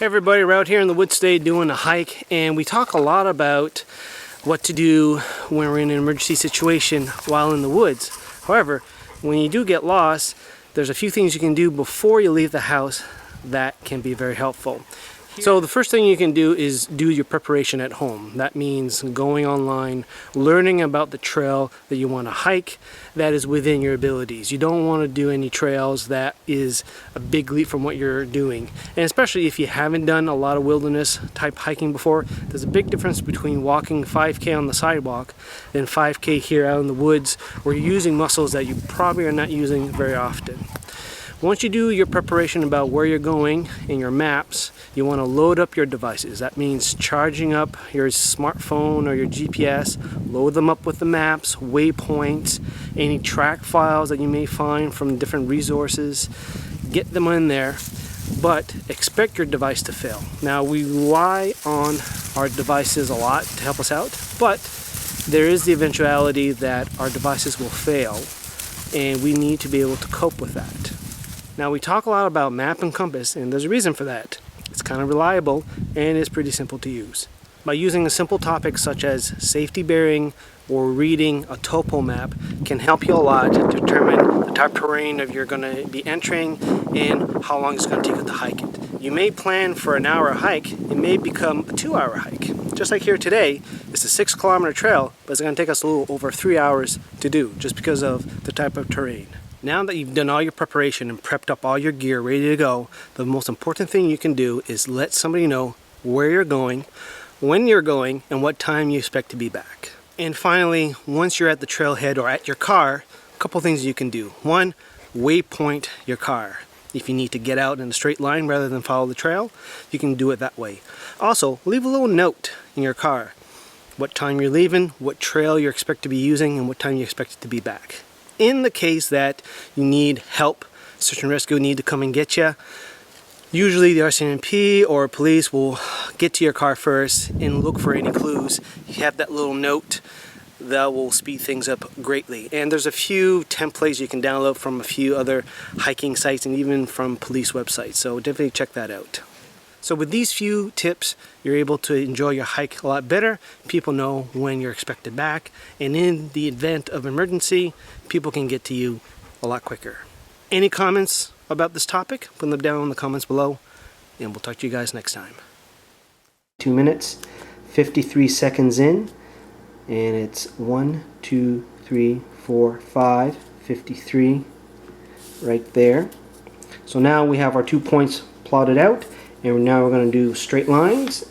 Hey everybody, we're out here in the woods today doing a hike, and we talk a lot about what to do when we're in an emergency situation while in the woods. However, when you do get lost, there's a few things you can do before you leave the house that can be very helpful. So the first thing you can do is do your preparation at home. That means going online, learning about the trail that you want to hike that is within your abilities. You don't want to do any trails that is a big leap from what you're doing. And especially if you haven't done a lot of wilderness type hiking before, there's a big difference between walking 5K on the sidewalk and 5K here out in the woods where you're using muscles that you probably are not using very often. Once you do your preparation about where you're going in your maps, you want to load up your devices. That means charging up your smartphone or your GPS, load them up with the maps, waypoints, any track files that you may find from different resources. Get them in there, but expect your device to fail. Now, we rely on our devices a lot to help us out, but there is the eventuality that our devices will fail, and we need to be able to cope with that. Now, we talk a lot about map and compass, and there's a reason for that. It's kind of reliable and it's pretty simple to use. By using a simple topic such as safety bearing or reading a topo map can help you a lot to determine the type of terrain that you're going to be entering and how long it's going to take you to hike it. You may plan for an hour hike, it may become a 2-hour hike. Just like here today, it's a 6-kilometer trail, but it's going to take us a little over 3 hours to do just because of the type of terrain. Now that you've done all your preparation and prepped up all your gear ready to go, the most important thing you can do is let somebody know where you're going, when you're going, and what time you expect to be back. And finally, once you're at the trailhead or at your car, a couple things you can do. One, waypoint your car. If you need to get out in a straight line rather than follow the trail, you can do it that way. Also, leave a little note in your car. What time you're leaving, what trail you expect to be using, and what time you expect it to be back. In the case that you need help, search and rescue need to come and get you, usually the RCMP or police will get to your car first and look for any clues. You have that little note that will speed things up greatly. And there's a few templates you can download from a few other hiking sites and even from police websites, so definitely check that out. So with these few tips, you're able to enjoy your hike a lot better. People know when you're expected back, and in the event of emergency, people can get to you a lot quicker. Any comments about this topic? Put them down in the comments below, and we'll talk to you guys next time. 2 minutes, 53 seconds in, and it's 1, 2, 3, 4, 5, 53 right there. So now we have our 2 points plotted out. And now we're going to do straight lines.